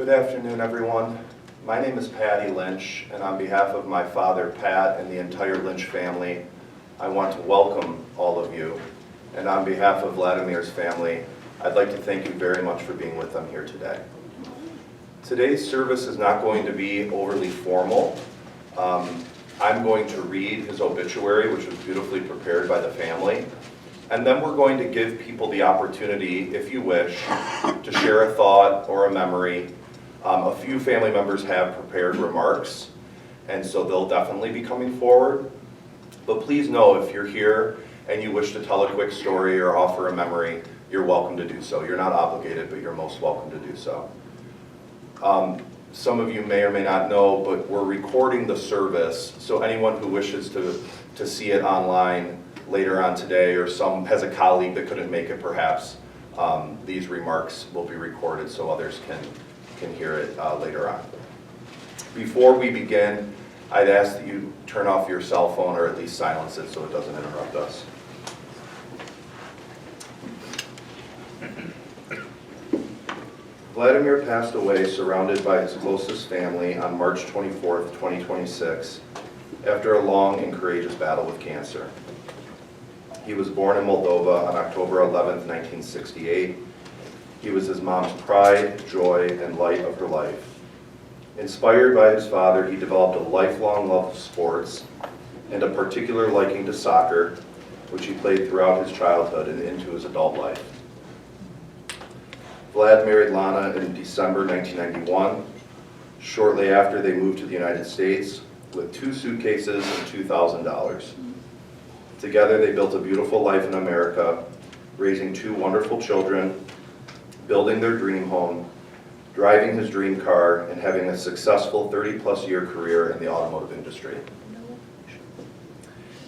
Good afternoon, everyone. My name is Patty Lynch, and on behalf of my father, Pat, and the entire Lynch family, I want to welcome all of you. And on behalf of Vladimir's family, I'd like to thank you very much for being with them here today. Today's service is not going to be overly formal. I'm going to read his obituary, which was beautifully prepared by the family. And then we're going to give people the opportunity, if you wish, to share a thought or a memory. A few family members have prepared remarks, and so they'll definitely be coming forward. But please know, if you're here and you wish to tell a quick story or offer a memory, you're welcome to do so. You're not obligated, but you're most welcome to do so. Some of you may or may not know, but we're recording the service, so anyone who wishes to see it online later on today, or has a colleague that couldn't make it perhaps, these remarks will be recorded so others can hear it later on. Before we begin, I'd ask that you turn off your cell phone or at least silence it so it doesn't interrupt us. Vladimir passed away surrounded by his closest family on March 24th, 2026, after a long and courageous battle with cancer. He was born in Moldova on October 11th, 1968. He was his mom's pride, joy, and light of her life. Inspired by his father, he developed a lifelong love of sports and a particular liking to soccer, which he played throughout his childhood and into his adult life. Vlad married Lana in December 1991. Shortly after, they moved to the United States with 2 suitcases and $2,000. Together, they built a beautiful life in America, raising 2 wonderful children, building their dream home, driving his dream car, and having a successful 30-plus year career in the automotive industry.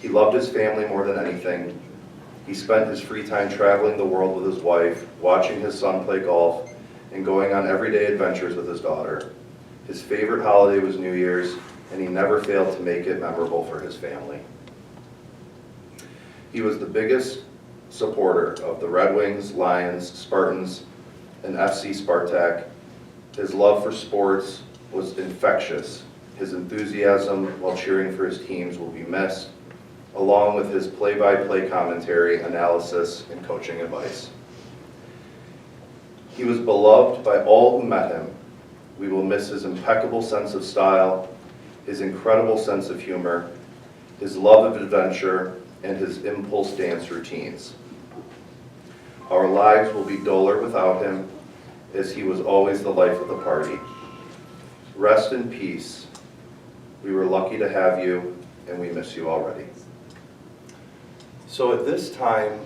He loved his family more than anything. He spent his free time traveling the world with his wife, watching his son play golf, and going on everyday adventures with his daughter. His favorite holiday was New Year's, and he never failed to make it memorable for his family. He was the biggest supporter of the Red Wings, Lions, Spartans, and FC Spartak. His love for sports was infectious. His enthusiasm while cheering for his teams will be missed, along with his play-by-play commentary, analysis, and coaching advice. He was beloved by all who met him. We will miss his impeccable sense of style, his incredible sense of humor, his love of adventure, and his impulse dance routines. Our lives will be duller without him, as he was always the life of the party. Rest in peace. We were lucky to have you, and we miss you already. So at this time,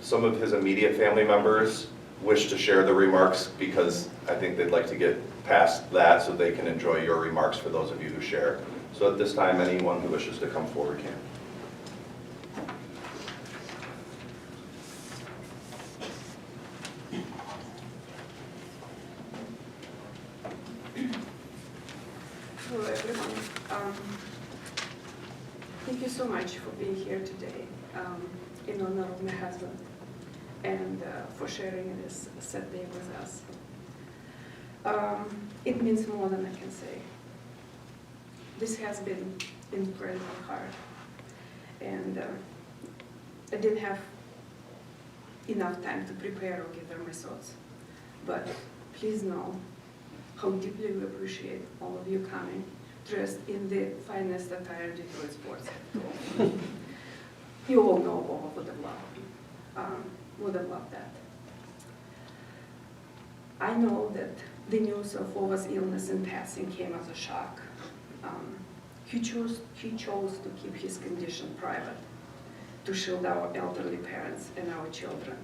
some of his immediate family members wish to share the remarks because I think they'd like to get past that so they can enjoy your remarks for those of you who share. So at this time, anyone who wishes to come forward can. Hello everyone. Thank you so much for being here today in honor of my husband and for sharing this sad day with us. It means more than I can say. This has been incredibly hard, and I didn't have enough time to prepare or gather my thoughts. But please know how deeply we appreciate all of you coming, dressed in the finest attire Detroit sports have. You all know all would have loved that. I know that the news of Ova's illness and passing came as a shock. He chose to keep his condition private, to shield our elderly parents and our children,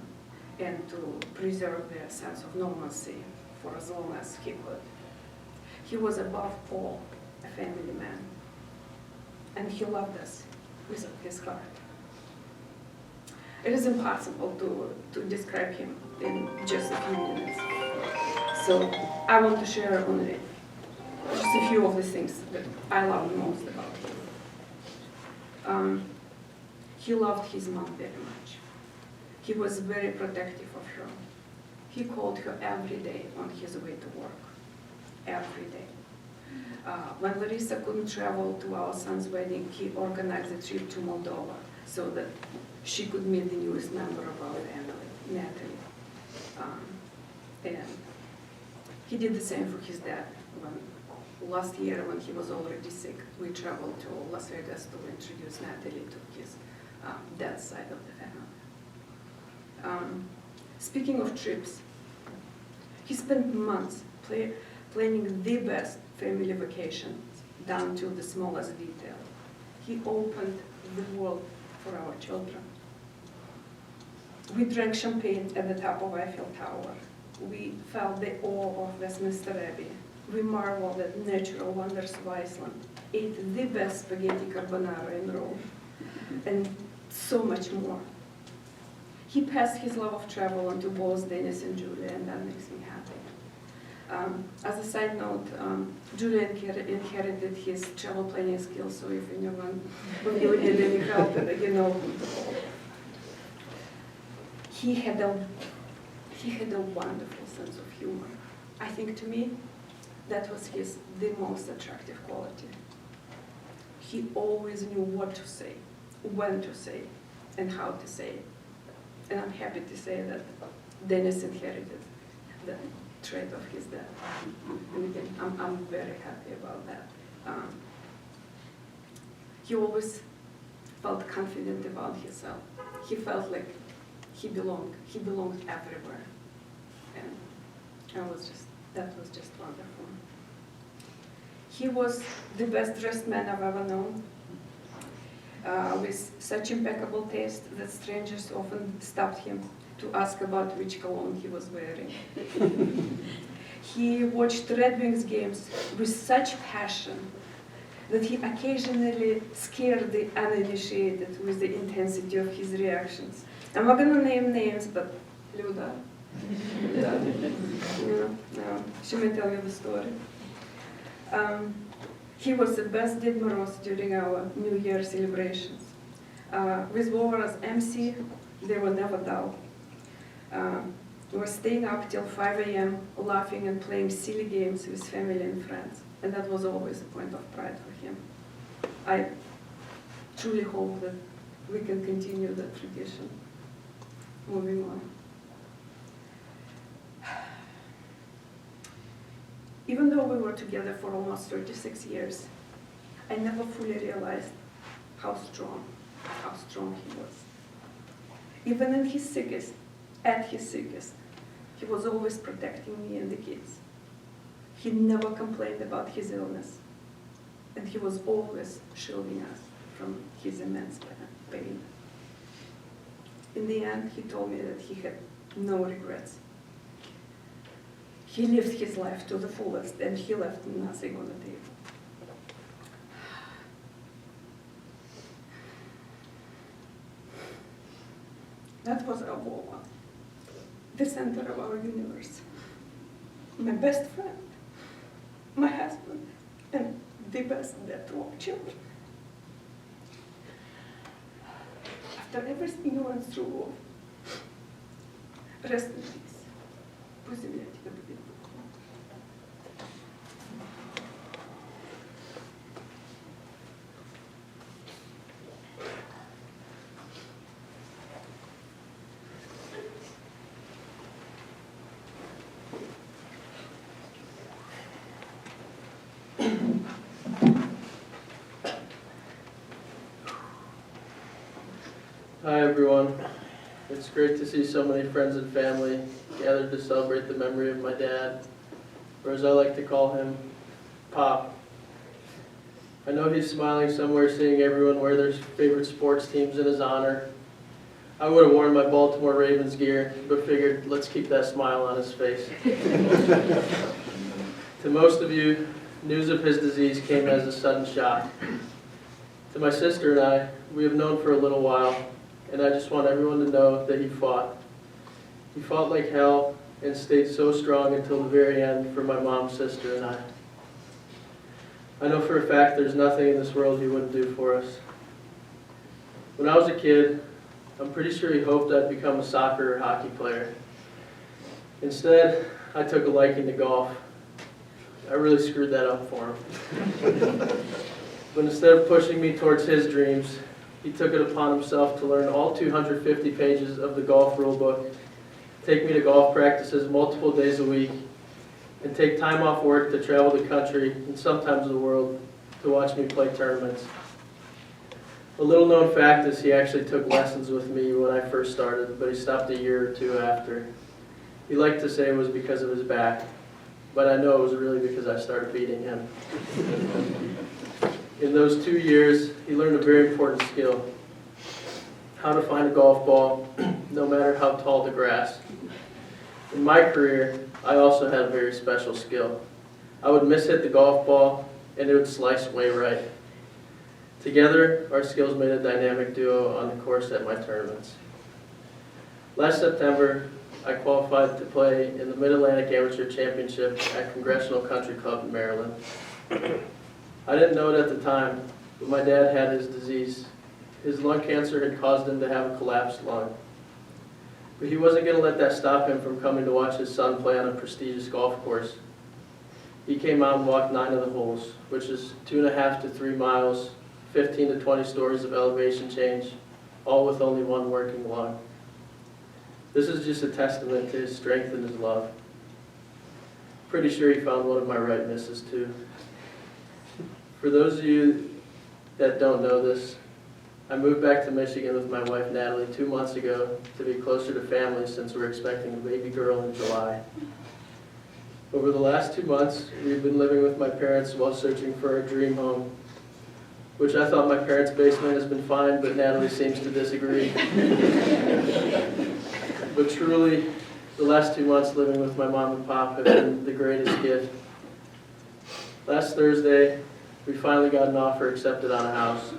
and to preserve their sense of normalcy for as long as he could. He was above all a family man, and he loved us with his heart. It is impossible to describe him in just a few minutes. So I want to share only just a few of the things that I love most about him. He loved his mom very much. He was very protective of her. He called her every day on his way to work. every day. When Larissa couldn't travel to our son's wedding, he organized a trip to Moldova so that she could meet the newest member of our family, Natalie. And he did the same for his dad. Last year, when he was already sick, we traveled to Las Vegas to introduce Natalie to his dad's side of the family. Speaking of trips, he spent months planning the best family vacations down to the smallest detail. He opened the world for our children. We drank champagne at the top of Eiffel Tower. We felt the awe of Westminster Abbey. We marveled at natural wonders of Iceland, ate the best spaghetti carbonara in Rome, and so much more. He passed his love of travel on to both Dennis and Julia, and that makes me happy. As a side note, Julia inherited his travel planning skills, so if anyone of you need any help, you know whom to call. He had a wonderful sense of humor. I think to me, that was the most attractive quality. He always knew what to say, when to say, and how to say it. And I'm happy to say that Dennis inherited the trait of his dad. And again, I'm very happy about that. He always felt confident about himself. He felt like he belonged everywhere. And that was just wonderful. He was the best dressed man I've ever known, with such impeccable taste that strangers often stopped him to ask about which cologne he was wearing. He watched Red Wings games with such passion that he occasionally scared the uninitiated with the intensity of his reactions. I'm not going to name names, but Luda, she may tell you the story. He was the best Ded Moroz during our New Year celebrations. With Vova as MC, they were never dull. We were staying up till 5 a.m., laughing and playing silly games with family and friends, and that was always a point of pride for him. I truly hope that we can continue that tradition. Moving on. Even though we were together for almost 36 years, I never fully realized how strong he was. Even at his sickest, he was always protecting me and the kids. He never complained about his illness, and he was always shielding us from his immense pain. In the end, he told me that he had no regrets. He lived his life to the fullest, and he left nothing on the table. That was our Vova, the center of our universe. My best friend, my husband, and the best dad to our children. After everything you went through, rest in peace. Пусть земля тебя будет. Hi everyone. It's great to see so many friends and family gathered to celebrate the memory of my dad, or as I like to call him, Pop. I know he's smiling somewhere seeing everyone wear their favorite sports teams in his honor. I would have worn my Baltimore Ravens gear, but figured let's keep that smile on his face. To most of you, news of his disease came as a sudden shock. To my sister and I, we have known for a little while, and I just want everyone to know that he fought. He fought like hell and stayed so strong until the very end for my mom, sister, and I. I know for a fact there's nothing in this world he wouldn't do for us. When I was a kid, I'm pretty sure he hoped I'd become a soccer or hockey player. Instead, I took a liking to golf. I really screwed that up for him. But instead of pushing me towards his dreams, he took it upon himself to learn all 250 pages of the golf rule book, take me to golf practices multiple days a week, and take time off work to travel the country and sometimes the world to watch me play tournaments. A little known fact is he actually took lessons with me when I first started, but he stopped a year or two after. He liked to say it was because of his back, but I know it was really because I started beating him. In those 2 years, he learned a very important skill: how to find a golf ball, no matter how tall the grass. In my career, I also had a very special skill. I would mishit the golf ball, and it would slice way right. Together, our skills made a dynamic duo on the course at my tournaments. Last September, I qualified to play in the Mid-Atlantic Amateur Championship at Congressional Country Club in Maryland. I didn't know it at the time, but my dad had his disease. His lung cancer had caused him to have a collapsed lung. But he wasn't going to let that stop him from coming to watch his son play on a prestigious golf course. He came out and walked 9 of the holes, which is 2.5 to 3 miles, 15 to 20 stories of elevation change, all with only one working lung. This is just a testament to his strength and his love. Pretty sure he found one of my right misses too. For those of you that don't know this, I moved back to Michigan with my wife Natalie 2 months ago to be closer to family since we're expecting a baby girl in July. Over the last 2 months, we've been living with my parents while searching for our dream home, which I thought my parents' basement has been fine, but Natalie seems to disagree. But truly, the last 2 months living with my mom and pop have been the greatest gift. Last Thursday, we finally got an offer accepted on a house.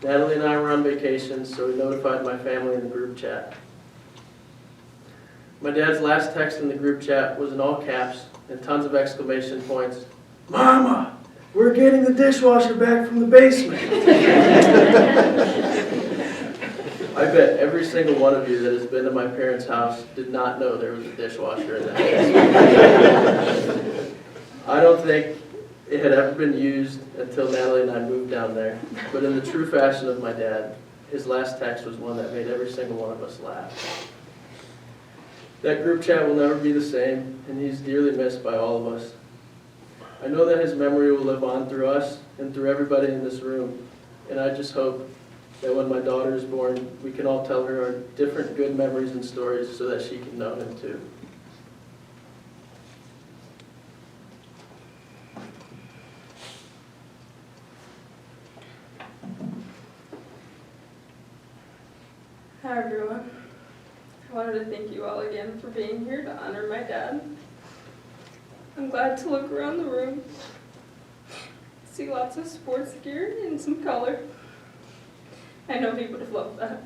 Natalie and I were on vacation, so we notified my family in the group chat. My dad's last text in the group chat was in all caps and tons of exclamation points. "Mama, we're getting the dishwasher back from the basement." I bet every single one of you that has been to my parents' house did not know there was a dishwasher in the basement. I don't think it had ever been used until Natalie and I moved down there. But in the true fashion of my dad, his last text was one that made every single one of us laugh. That group chat will never be the same, and he's dearly missed by all of us. I know that his memory will live on through us and through everybody in this room, and I just hope that when my daughter is born, we can all tell her our different good memories and stories so that she can know him too. Hi everyone. I wanted to thank you all again for being here to honor my dad. I'm glad to look around the room, see lots of sports gear and some color. I know he would have loved that.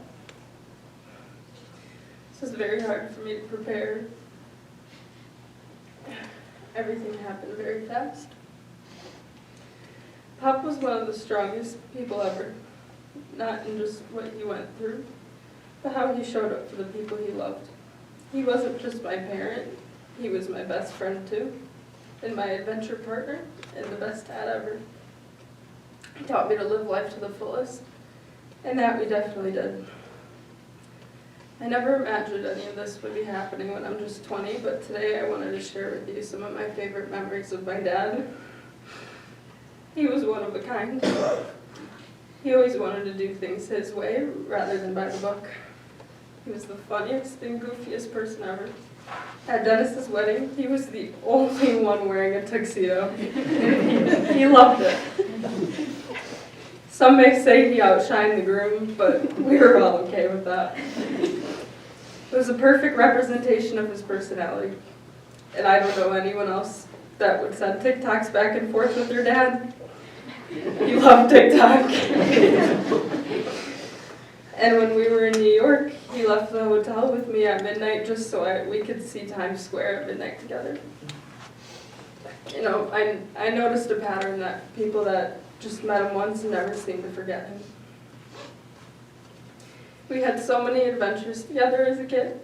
This was very hard for me to prepare. Everything happened very fast. Pop was one of the strongest people ever, not in just what he went through, but how he showed up for the people he loved. He wasn't just my parent, he was my best friend too, and my adventure partner, and the best dad ever. He taught me to live life to the fullest, and that we definitely did. I never imagined any of this would be happening when I'm just 20, but today I wanted to share with you some of my favorite memories of my dad. He was one of a kind. He always wanted to do things his way rather than by the book. He was the funniest and goofiest person ever. At Dennis's wedding, he was the only one wearing a tuxedo. He loved it. Some may say he outshined the groom, but we were all okay with that. It was a perfect representation of his personality. And I don't know anyone else that would send TikToks back and forth with their dad. He loved TikTok. And when we were in New York, he left the hotel with me at midnight just so we could see Times Square at midnight together. You know, I noticed a pattern that people that just met him once never seem to forget him. We had so many adventures together as a kid,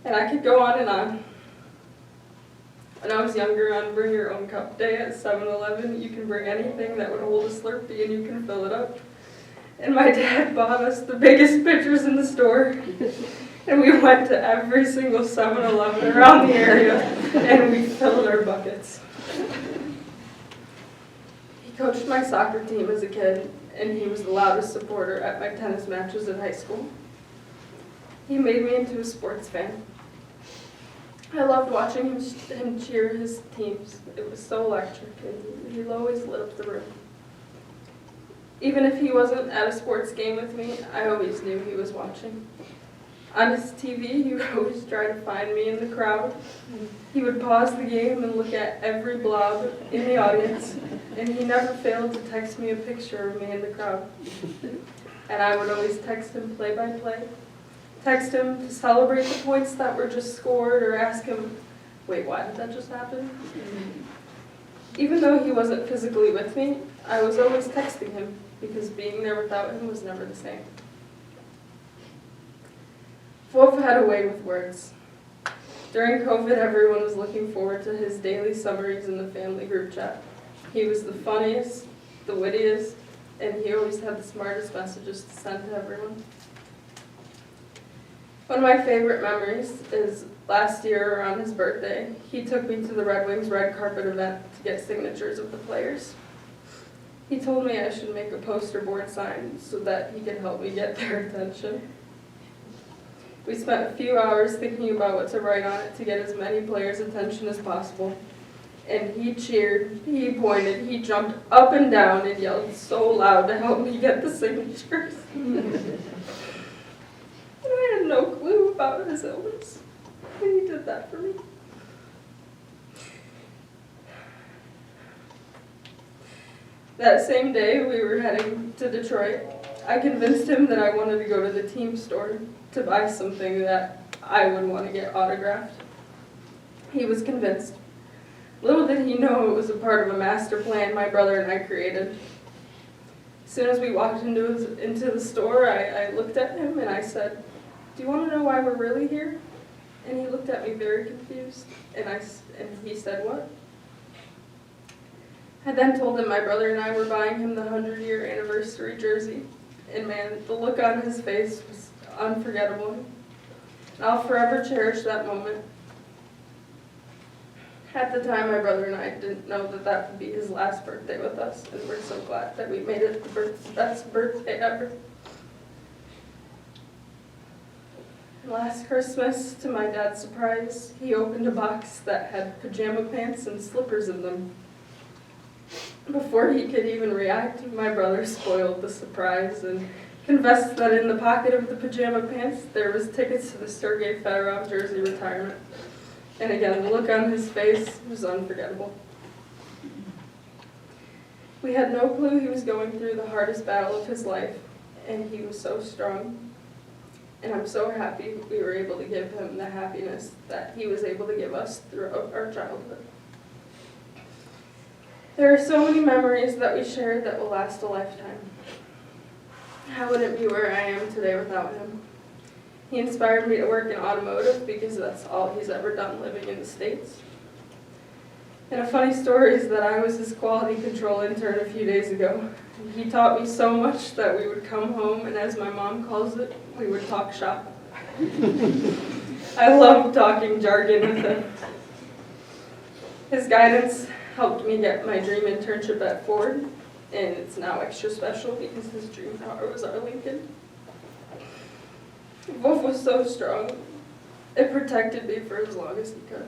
and I could go on and on. When I was younger, on Bring Your Own Cup Day at 7-Eleven, you can bring anything that would hold a Slurpee and you can fill it up. And my dad bought us the biggest pitchers in the store. And we went to every single 7-Eleven around the area and we filled our buckets. He coached my soccer team as a kid, and he was the loudest supporter at my tennis matches in high school. He made me into a sports fan. I loved watching him cheer his teams. It was so electric, and he always lit up the room. Even if he wasn't at a sports game with me, I always knew he was watching. On his TV, he would always try to find me in the crowd. He would pause the game and look at every blob in the audience, and he never failed to text me a picture of me in the crowd. And I would always text him play-by-play, text him to celebrate the points that were just scored, or ask him, wait, why did that just happen? Even though he wasn't physically with me, I was always texting him, because being there without him was never the same. Wolf had a way with words. During COVID, everyone was looking forward to his daily summaries in the family group chat. He was the funniest, the wittiest, and he always had the smartest messages to send to everyone. One of my favorite memories is last year around his birthday. He took me to the Red Wings red carpet event to get signatures of the players. He told me I should make a poster board sign so that he could help me get their attention. We spent a few hours thinking about what to write on it to get as many players' attention as possible. And he cheered, he pointed, he jumped up and down and yelled so loud to help me get the signatures. And I had no clue about his illness, and he did that for me. That same day, we were heading to Detroit. I convinced him that I wanted to go to the team store to buy something that I would want to get autographed. He was convinced. Little did he know it was a part of a master plan my brother and I created. As soon as we walked into the store, I looked at him and I said, "Do you want to know why we're really here?" And he looked at me very confused, and he said, "What?" I then told him my brother and I were buying him the 100-year anniversary jersey, and man, the look on his face was unforgettable. And I'll forever cherish that moment. At the time, my brother and I didn't know that that would be his last birthday with us, and we're so glad that we made it the best birthday ever. And last Christmas, to my dad's surprise, he opened a box that had pajama pants and slippers in them. Before he could even react, my brother spoiled the surprise and confessed that in the pocket of the pajama pants there was tickets to the Sergei Fedorov jersey retirement. And again, the look on his face was unforgettable. We had no clue he was going through the hardest battle of his life, and he was so strong. And I'm so happy we were able to give him the happiness that he was able to give us throughout our childhood. There are so many memories that we shared that will last a lifetime. I wouldn't be where I am today without him. He inspired me to work in automotive because that's all he's ever done living in the States. And a funny story is that I was his quality control intern a few days ago. He taught me so much that we would come home and, as my mom calls it, we would talk shop. I love talking jargon with him. His guidance helped me get my dream internship at Ford, and it's now extra special because his dream car was our Lincoln. Wolf was so strong, it protected me for as long as he could.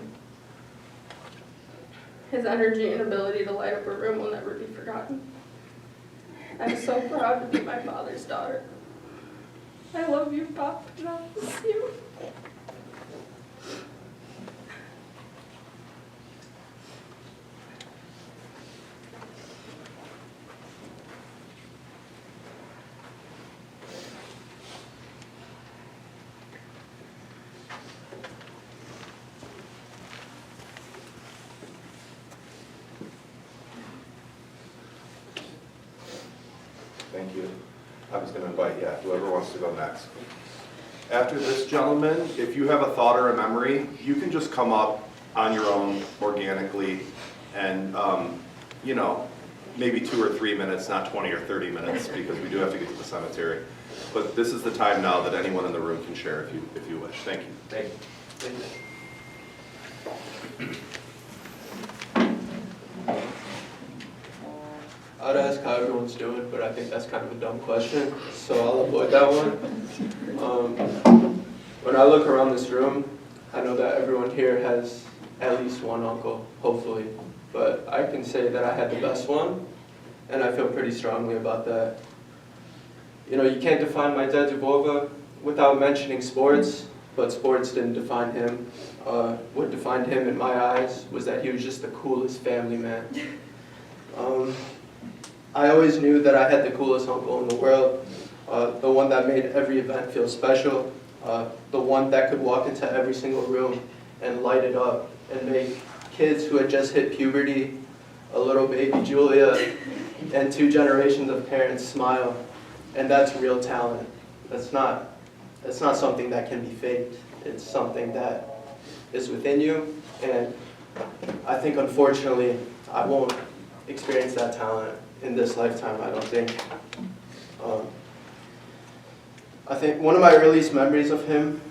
His energy and ability to light up a room will never be forgotten. I'm so proud to be my father's daughter. I love you, Pop, and I'll miss you. Thank you. I was going to invite, whoever wants to go next. After this gentleman, if you have a thought or a memory, you can just come up on your own, organically, and, you know, maybe 2 or 3 minutes, not 20 or 30 minutes, because we do have to get to the cemetery. But this is the time now that anyone in the room can share if you wish. Thank you. Thank you. Thank you. I'd ask how everyone's doing, but I think that's kind of a dumb question, so I'll avoid that one. When I look around this room, I know that everyone here has at least one uncle, hopefully. But I can say that I had the best one, and I feel pretty strongly about that. You know, you can't define my dad Vova without mentioning sports, but sports didn't define him. What defined him in my eyes was that he was just the coolest family man. I always knew that I had the coolest uncle in the world, the one that made every event feel special, the one that could walk into every single room and light it up and make kids who had just hit puberty, a little baby Julia, and 2 generations of parents smile. And that's real talent. That's not something that can be faked. It's something that is within you, and I think unfortunately I won't experience that talent in this lifetime, I don't think. I think one of my earliest memories of him,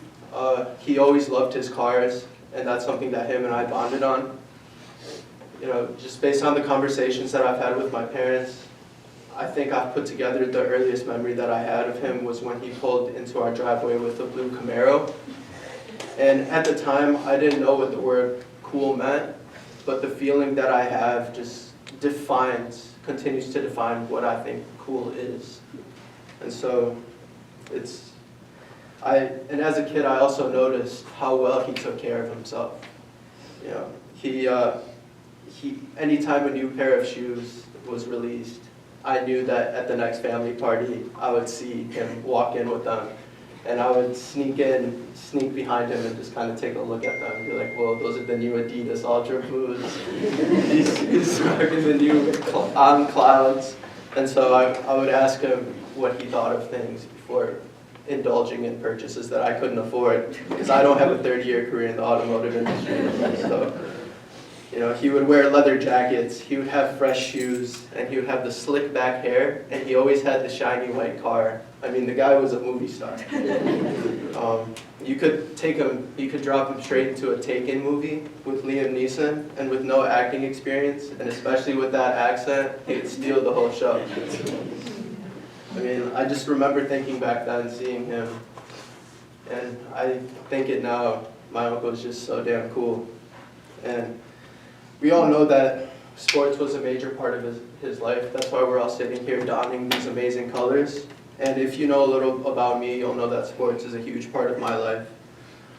he always loved his cars, and that's something that him and I bonded on. You know, just based on the conversations that I've had with my parents, I think I've put together the earliest memory that I had of him was when he pulled into our driveway with a blue Camaro. And at the time, I didn't know what the word cool meant, but the feeling that I have just continues to define what I think cool is. And so and as a kid, I also noticed how well he took care of himself. You know, anytime a new pair of shoes was released, I knew that at the next family party, I would see him walk in with them, and I would sneak behind him and just kind of take a look at them and be like, well, those are the new Adidas Ultra Boosts. He's rocking the new On Clouds. And so I would ask him what he thought of things before indulging in purchases that I couldn't afford, because I don't have a 30-year career in the automotive industry. So, you know, he would wear leather jackets, he would have fresh shoes, and he would have the slick back hair, and he always had the shiny white car. I mean, the guy was a movie star. You could drop him straight into a Taken movie with Liam Neeson, and with no acting experience, and especially with that accent, he'd steal the whole show. I mean, I just remember thinking back then, seeing him, and I think it now, my uncle's just so damn cool. And we all know that sports was a major part of his life. That's why we're all sitting here donning these amazing colors. And if you know a little about me, you'll know that sports is a huge part of my life.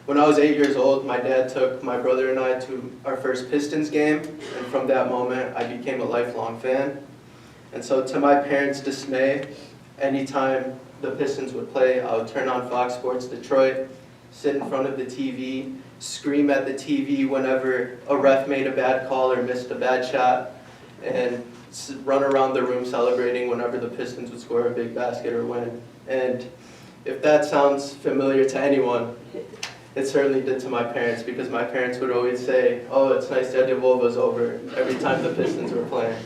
When I was 8 years old, my dad took my brother and I to our first Pistons game, and from that moment, I became a lifelong fan. And so to my parents' dismay, anytime the Pistons would play, I would turn on Fox Sports Detroit, sit in front of the TV, scream at the TV whenever a ref made a bad call or missed a bad shot, and run around the room celebrating whenever the Pistons would score a big basket or win. And if that sounds familiar to anyone, it certainly did to my parents, because my parents would always say, oh, it's nice that Vova's over, every time the Pistons were playing.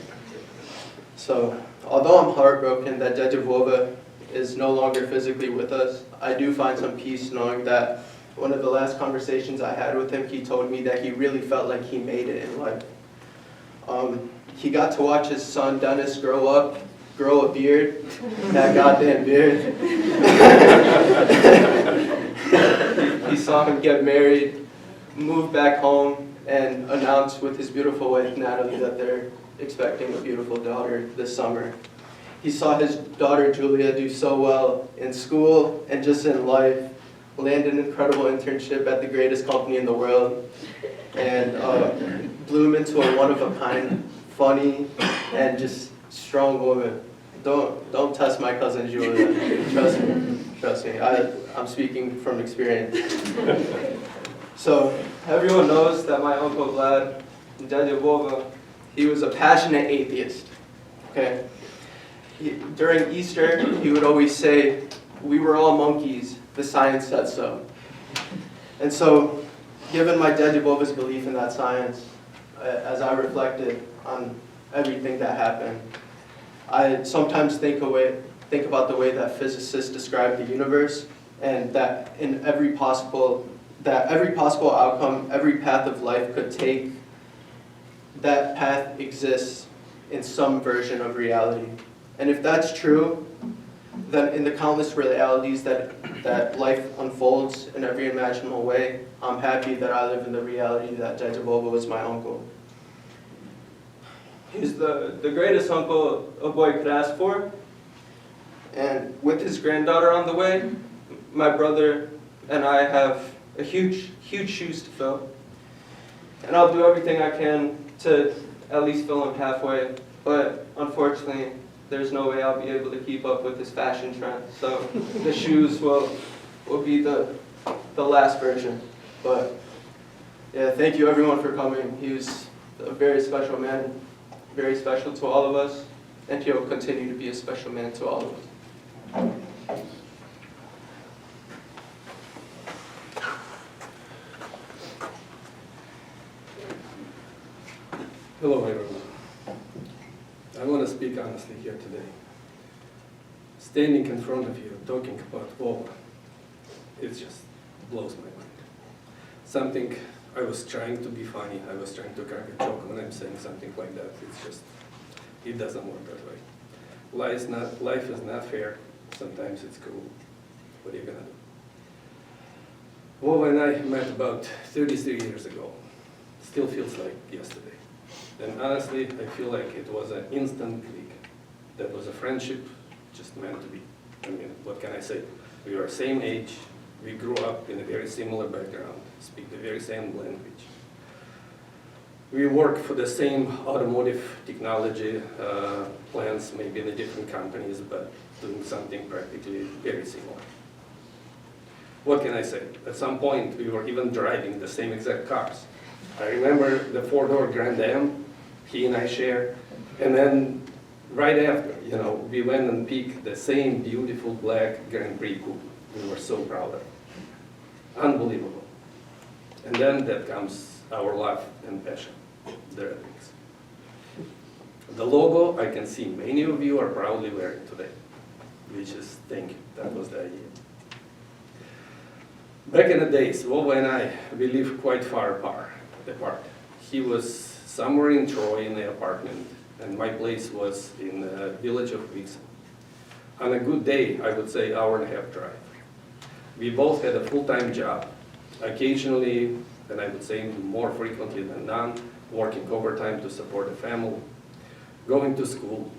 So, although I'm heartbroken that Dede Vova is no longer physically with us, I do find some peace knowing that one of the last conversations I had with him, he told me that he really felt like he made it in life. He got to watch his son Dennis grow a beard, that goddamn beard. He saw him get married, move back home, and announce with his beautiful wife Natalie that they're expecting a beautiful daughter this summer. He saw his daughter Julia do so well in school and just in life, land an incredible internship at the greatest company in the world, and bloom into a one-of-a-kind, funny, and just strong woman. Don't test my cousin Julia. Trust me. I'm speaking from experience. So everyone knows that my Uncle Vlad, Dede Vova, he was a passionate atheist. Okay. During Easter, he would always say, "We were all monkeys. The science said so." And so given my Daddy Boba's belief in that science, as I reflected on everything that happened, I sometimes think about the way that physicists describe the universe, and that in every possible outcome, every path of life could take, that path exists in some version of reality. And if that's true, then in the countless realities that life unfolds in every imaginable way, I'm happy that I live in the reality that Daddy Boba was my uncle. He's the greatest uncle a boy could ask for. And with his granddaughter on the way, my brother and I have a huge shoes to fill. And I'll do everything I can to at least fill them halfway. But unfortunately, there's no way I'll be able to keep up with this fashion trend. So the shoes will be the last version. But yeah, thank you everyone for coming. He was a very special man, very special to all of us, and he'll continue to be a special man to all of us. Hello everyone. I want to speak honestly here today. Standing in front of you, talking about Vova, it just blows my mind. Something, I was trying to be funny, I was trying to crack a joke when I'm saying something like that. It's just, it doesn't work that way. Life is not fair. Sometimes it's cruel. What are you gonna do? Vova and I met about 33 years ago. Still feels like yesterday. And honestly, I feel like it was an instant click. That was a friendship just meant to be. I mean, what can I say? We were same age, we grew up in a very similar background, speak the very same language. We work for the same automotive technology plants, maybe in the different companies, but doing something practically very similar. What can I say? At some point, we were even driving the same exact cars. I remember the four-door Grand Am, he and I share, and then right after, we went and picked the same beautiful black Grand Prix coupe. We were so proud of it. Unbelievable. And then that comes our love and passion, the Red Wings. The logo, I can see many of you are proudly wearing today, which is, thank you, that was the idea. Back in the days, Vova and I, we lived quite far apart. He was somewhere in Troy in the apartment, and my place was in the village of Crooks. On a good day, I would say hour-and-a-half drive. We both had a full-time job, occasionally, and I would say more frequently than none, working overtime to support the family, going to school.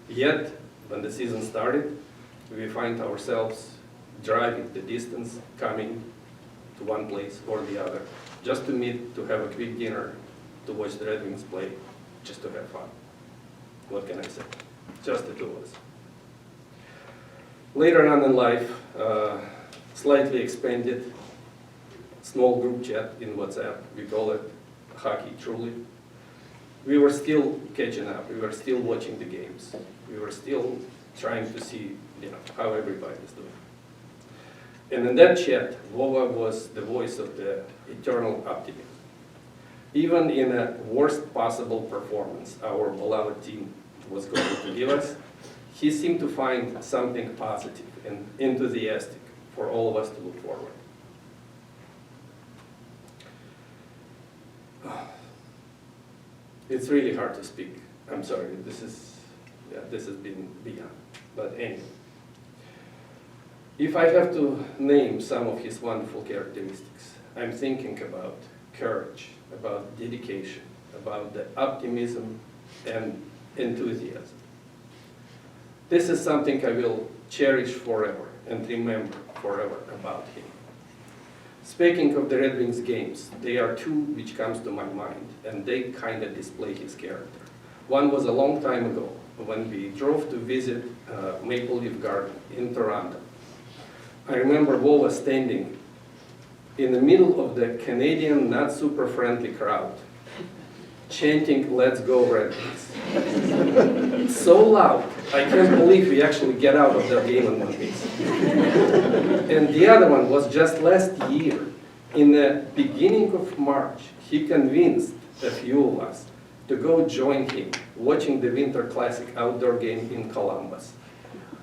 Yet, when the season started, we find ourselves driving the distance, coming to one place or the other, just to meet, to have a quick dinner, to watch the Red Wings play, just to have fun. What can I say? Just the two of us. Later on in life, slightly expanded, small group chat in WhatsApp, we call it hockey truly. We were still catching up, we were still watching the games, we were still trying to see how everybody is doing. And in that chat, Vova was the voice of the eternal optimism. Even in a worst possible performance our beloved team was going to give us, he seemed to find something positive and enthusiastic for all of us to look forward. It's really hard to speak. I'm sorry, this has been beyond. But anyway. If I have to name some of his wonderful characteristics, I'm thinking about courage, about dedication, about the optimism and enthusiasm. This is something I will cherish forever and remember forever about him. Speaking of the Red Wings games, there are two which comes to my mind, and they kind of display his character. One was a long time ago when we drove to visit Maple Leaf Garden in Toronto. I remember Vova standing in the middle of the Canadian not super friendly crowd, chanting, "Let's go Red Wings." It's so loud, I can't believe we actually get out of that game in one piece. And the other one was just last year. In the beginning of March, he convinced a few of us to go join him watching the Winter Classic outdoor game in Columbus.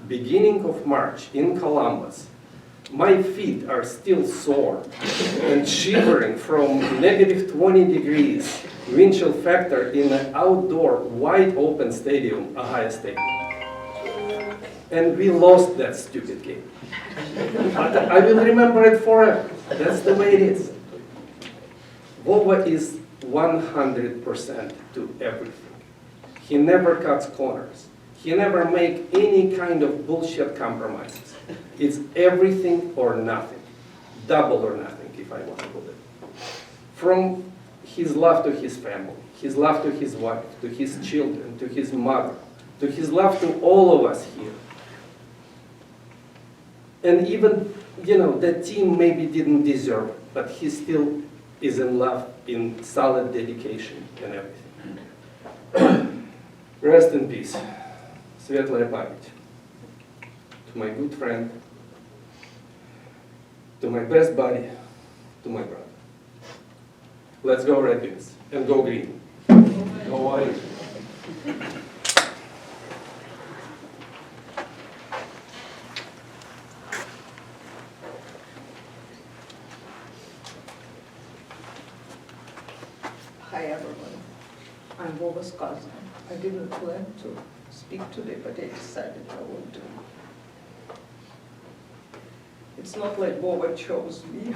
Beginning of March in Columbus, my feet are still sore and shivering from negative 20 degrees wind chill factor in an outdoor wide open stadium, Ohio State. And we lost that stupid game. But I will remember it forever. That's the way it is. Vova is 100% to everything. He never cuts corners. He never makes any kind of bullshit compromises. It's everything or nothing. Double or nothing, if I want to put it. From his love to his family, his love to his wife, to his children, to his mother, to his love to all of us here. And even, the team maybe didn't deserve it, but he still is in love, in solid dedication and everything. Rest in peace. Светлая память. To my good friend, to my best buddy, to my brother. Let's go Red Wings and go green. Go white. Hi everyone, I'm Vova's cousin. I didn't plan to speak today, but I decided I will do. It's not like Vova chose me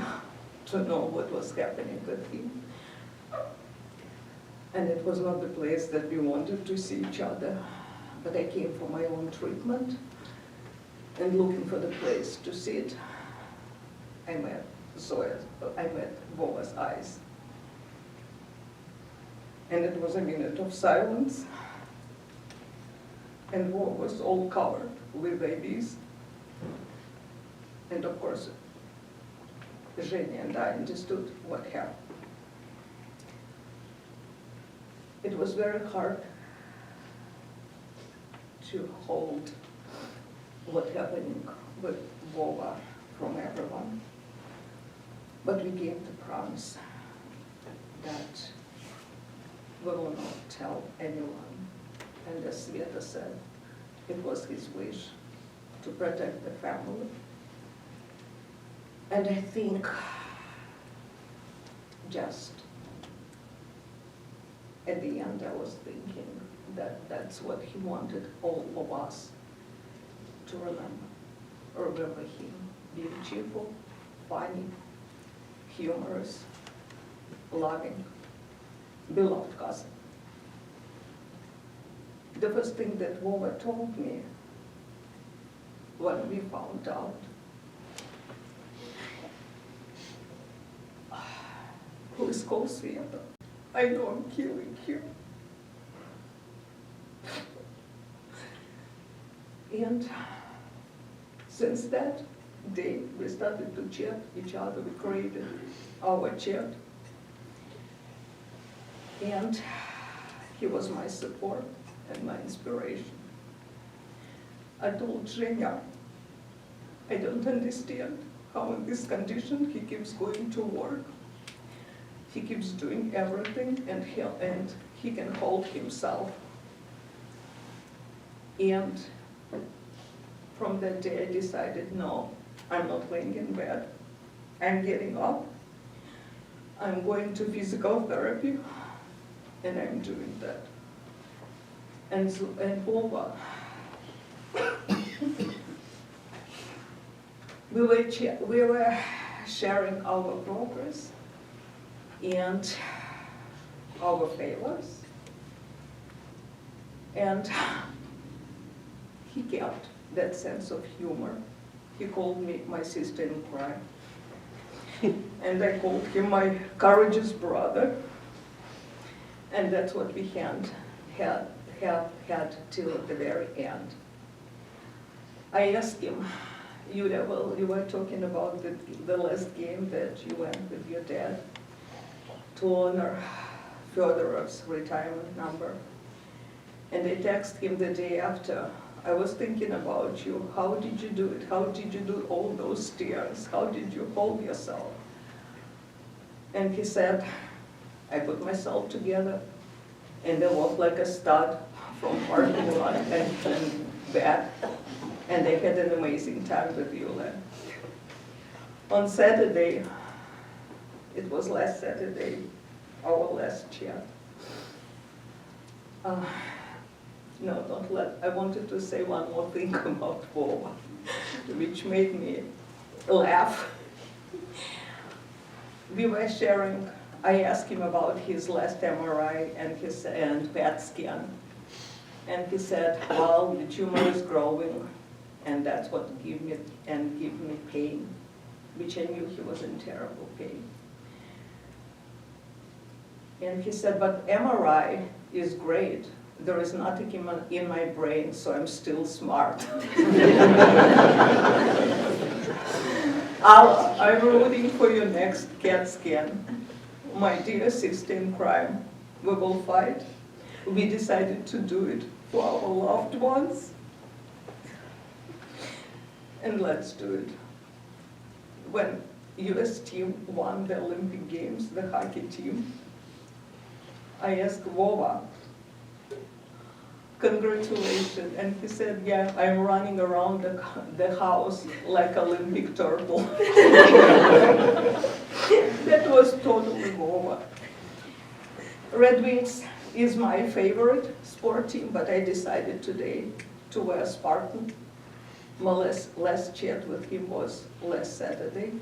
to know what was happening with him. And it was not the place that we wanted to see each other, but I came for my own treatment and looking for the place to sit. I met Vova's eyes. And it was a minute of silence. And Vova was all covered with babies. And of course, Zhenya and I understood what happened. It was very hard to hold what happened with Vova from everyone. But we gave the promise that we will not tell anyone. And as Sveta said, it was his wish to protect the family. And I think just at the end I was thinking that that's what he wanted all of us to remember. Remember him being cheerful, funny, humorous, loving, beloved cousin. The first thing that Vova told me when we found out who is called Sveta, I know I'm killing him. And since that day, we started to chat each other. We created our chat. And he was my support and my inspiration. I told Zhenya, I don't understand how in this condition he keeps going to work. He keeps doing everything and he can hold himself. And from that day I decided, no, I'm not laying in bed. I'm getting up. I'm going to physical therapy. And I'm doing that. And Vova, we were sharing our progress and our failures. And he kept that sense of humor. He called me my sister in crime. And I called him my courageous brother. And that's what we had till the very end. I asked him, Yulia, well, you were talking about the last game that you went with your dad to honor Fyodorov's retirement number. And I texted him the day after. I was thinking about you. How did you do it? How did you do all those stairs? How did you hold yourself? And he said, I put myself together, and I walked like a stud from parking lot and back, and I had an amazing time with Yula. On Saturday, it was last Saturday, our last chat. No, don't let, I wanted to say one more thing about Vova, which made me laugh. We were sharing, I asked him about his last MRI and PET scan. And he said, well, the tumor is growing, and that's what give me pain, which I knew he was in terrible pain. And he said, but MRI is great. There is nothing in my brain, so I'm still smart. I'm rooting for your next CAT scan. My dear sister in crime, we will fight. We decided to do it for our loved ones. And let's do it. When US team won the Olympic Games, the hockey team, I asked Vova, congratulations. And he said, yeah, I'm running around the house like Olympic turtle. That was totally Vova. Red Wings is my favorite sport team, but I decided today to wear Spartan. My last chat with him was last Saturday,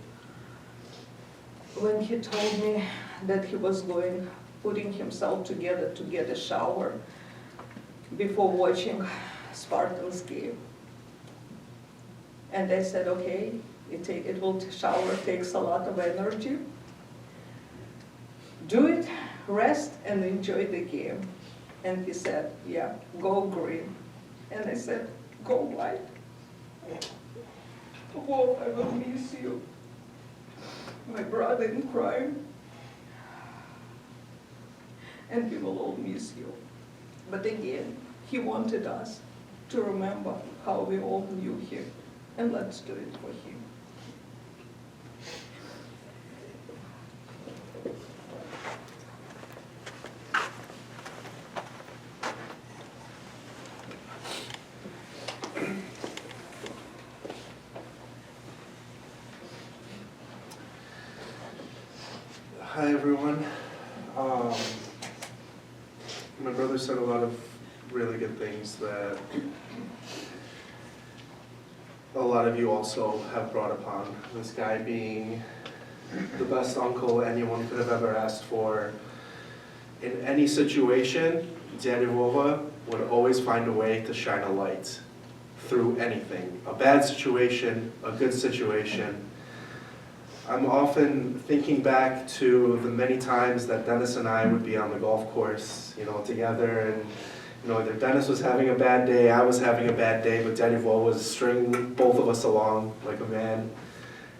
when he told me that he was putting himself together to get a shower before watching Spartans game. And I said, okay, shower takes a lot of energy. Do it, rest, and enjoy the game. And he said, yeah, go green. And I said, go white. Oh, I will miss you, my brother in crime. And we will all miss you. But again, he wanted us to remember how we all knew him. And let's do it for him. Hi everyone. My brother said a lot of really good things that a lot of you also have brought upon. This guy being the best uncle anyone could have ever asked for. In any situation, Dad Vova would always find a way to shine a light through anything. A bad situation, a good situation. I'm often thinking back to the many times that Dennis and I would be on the golf course, together, and either Dennis was having a bad day, I was having a bad day, but Daddy Vol was stringing both of us along like a man,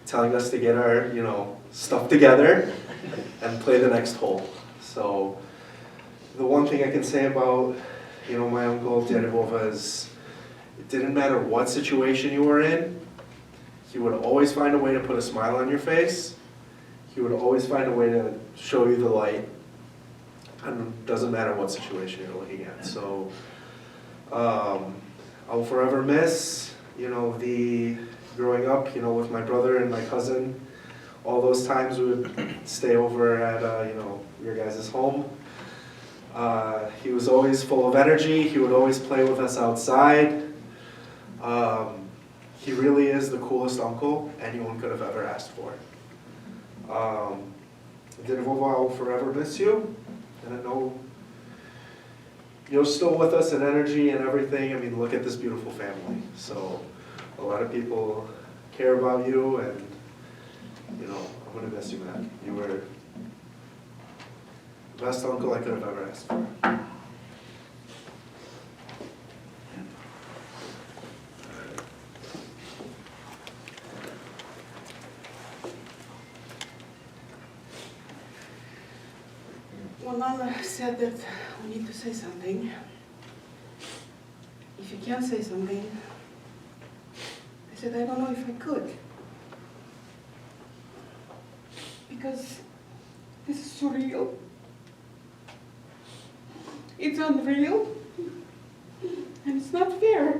telling us to get our, stuff together and play the next hole. So the one thing I can say about, my uncle Daddy Vova is, it didn't matter what situation you were in, he would always find a way to put a smile on your face. He would always find a way to show you the light. And it doesn't matter what situation you're looking at. So I'll forever miss, the growing up, with my brother and my cousin. All those times we would stay over at, your guys' home. He was always full of energy. He would always play with us outside. He really is the coolest uncle anyone could have ever asked for. Vova, I'll forever miss you, and I know you're still with us in energy and everything. I mean, look at this beautiful family. So a lot of people care about you, and I'm gonna miss you, man. You were the best uncle I could have ever asked for. Well, Mama said that we need to say something. If you can't say something, I said, I don't know if I could. Because This is surreal. It's unreal. And it's not fair.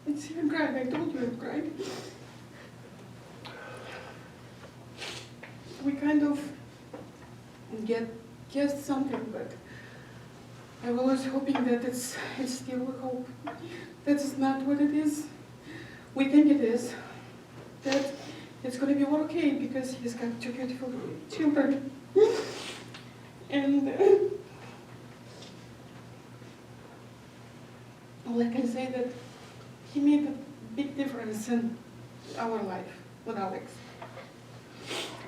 It's even crying. I told you I'm crying. We kind of guessed something, but I was hoping that it's still a hope. That's not what it is. We think it is. That it's going to be all okay because he's got 2 beautiful children. And all I can say that he made a big difference in our life with Alex.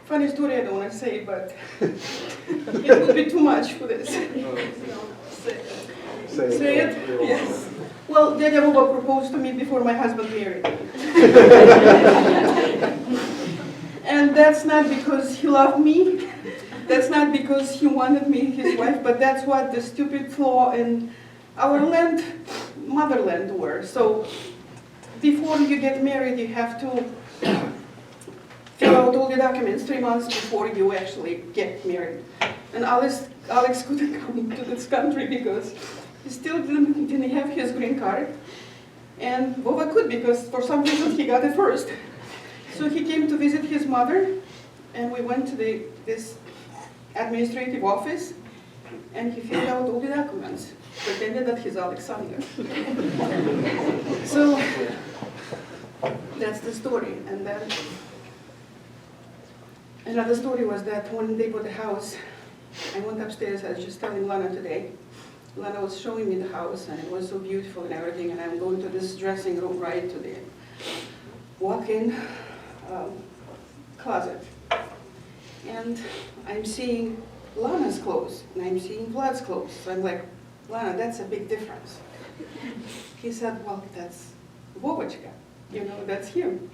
Funny story I don't want to say, but it would be too much for this. Say it? Yes. Well, Dad Vova proposed to me before my husband married. And that's not because he loved me. That's not because he wanted me his wife, but that's what the stupid flaw in our land, motherland were. So before you get married, you have to fill out all the documents 3 months before you actually get married. And Alex couldn't come to this country because he still didn't have his green card. And Vova could because for some reason he got it first. So he came to visit his mother, and we went to this administrative office, and he filled out all the documents, pretended that he's Alexander. So that's the story. And then another story was that when they bought the house, I went upstairs, I was just telling Lana today. Lana was showing me the house, and it was so beautiful and everything, and I'm going to this dressing room right to the walk-in closet. And I'm seeing Lana's clothes, and I'm seeing Vlad's clothes. So I'm like, Lana, that's a big difference. He said, well, that's Vovachka, that's him.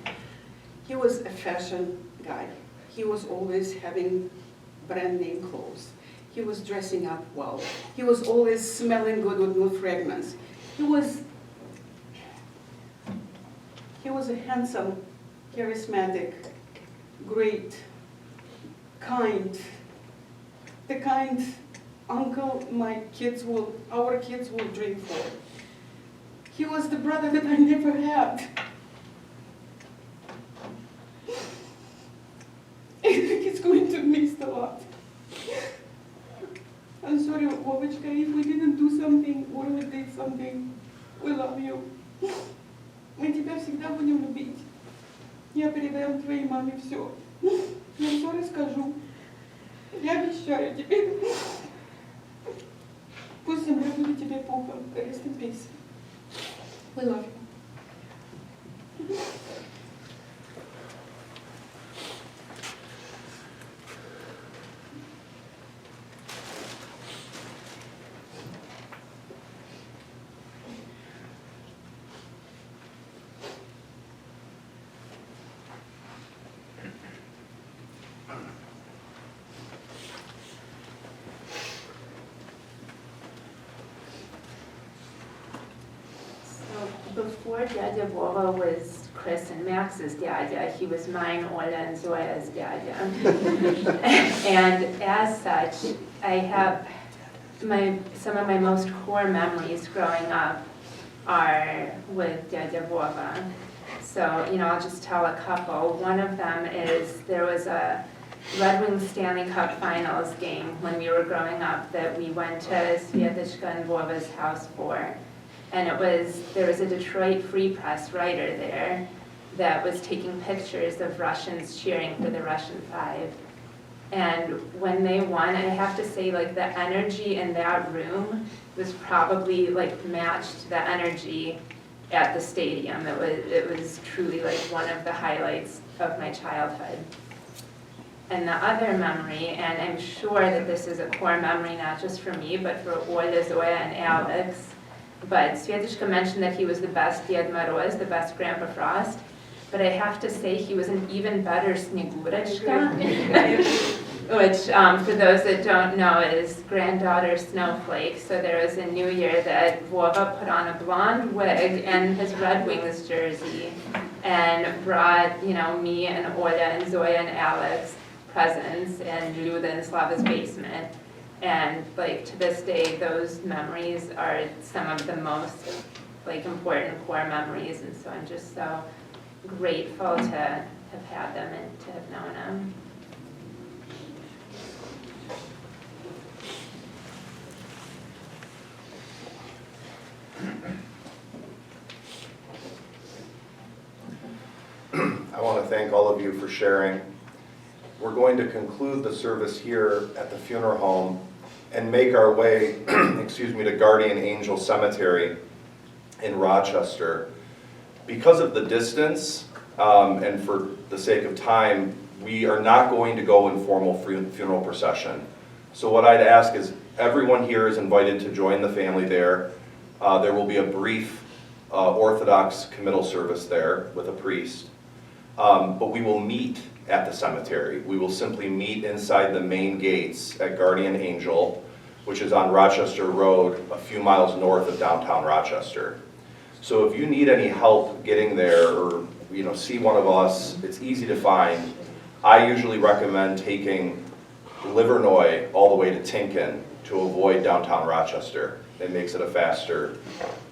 He was a fashion guy. He was always having brand name clothes. He was dressing up well. He was always smelling good with new fragrance. He was a handsome, charismatic, great, kind, the kind uncle our kids will dream for. He was the brother that I never had. He's going to miss a lot. I'm sorry, Vovachka, if we didn't do something or we did something, we love you. Мы тебя всегда будем любить. Я передаю твоей маме все. Я все расскажу. Я обещаю тебе. Пусть земля будет тебе пухом. Rest in peace. We love you. Before Dada Vova was Chris and Max's dada, he was mine, Ola, and Zoya's dada. And as such, I have some of my most core memories growing up are with Dada Vova. So, I'll just tell a couple. One of them is there was a Red Wings Stanley Cup Finals game when we were growing up that we went to Sviatishka and Vova's house for. And there was a Detroit Free Press writer there that was taking pictures of Russians cheering for the Russian Five. And when they won, I have to say, the energy in that room was probably, matched the energy at the stadium. It was truly, one of the highlights of my childhood. And the other memory, and I'm sure that this is a core memory not just for me, but for Ola, Zoya, and Alex, but Sviatishka mentioned that he was the best Ded Moroz, the best Grandpa Frost, but I have to say he was an even better Snegurachka, which for those that don't know is granddaughter Snowflake. So there was a New Year that Vova put on a blonde wig and his Red Wings jersey, and brought, me and Ola and Zoya and Alex presents in Luda and Slava's basement. And like to this day, those memories are some of the most like important core memories, and so I'm just so grateful to have had them and to have known them. I want to thank all of you for sharing. We're going to conclude the service here at the funeral home and make our way, to Guardian Angel Cemetery in Rochester. Because of the distance and for the sake of time, we are not going to go in formal funeral procession. So what I'd ask is everyone here is invited to join the family there. There will be a brief Orthodox committal service there with a priest. But we will meet at the cemetery. We will simply meet inside the main gates at Guardian Angel, which is on Rochester Road, a few miles north of downtown Rochester. So if you need any help getting there or see one of us, it's easy to find. I usually recommend taking Livernois all the way to Tinkin to avoid downtown Rochester. It makes it a faster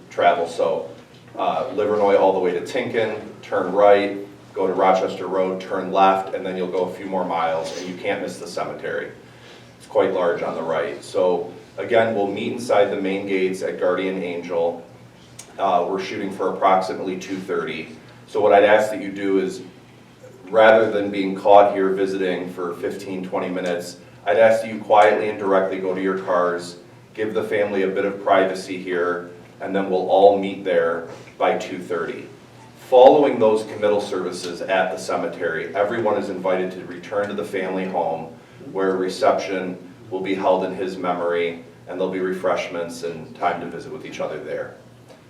travel. So Livernois all the way to Tinkin, turn right, go to Rochester Road, turn left, and then you'll go a few more miles, and you can't miss the cemetery. It's quite large on the right. So again, we'll meet inside the main gates at Guardian Angel. We're shooting for approximately 2:30. So what I'd ask that you do is, rather than being caught here visiting for 15, 20 minutes, I'd ask that you quietly and directly go to your cars, give the family a bit of privacy here, and then we'll all meet there by 2:30. Following those committal services at the cemetery, everyone is invited to return to the family home where a reception will be held in his memory, and there'll be refreshments and time to visit with each other there.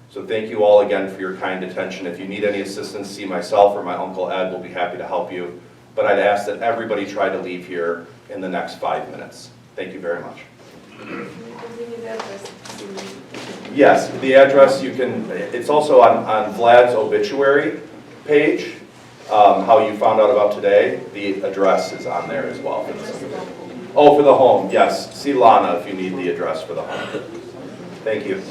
So thank you all again for your kind attention. If you need any assistance, see myself or my Uncle Ed. We'll be happy to help you. But I'd ask that everybody try to leave here in the next 5 minutes. Thank you very much. Yes, the address it's also on Vlad's obituary page, how you found out about today. The address is on there as well. For the home, yes. See Lana if you need the address for the home. Thank you.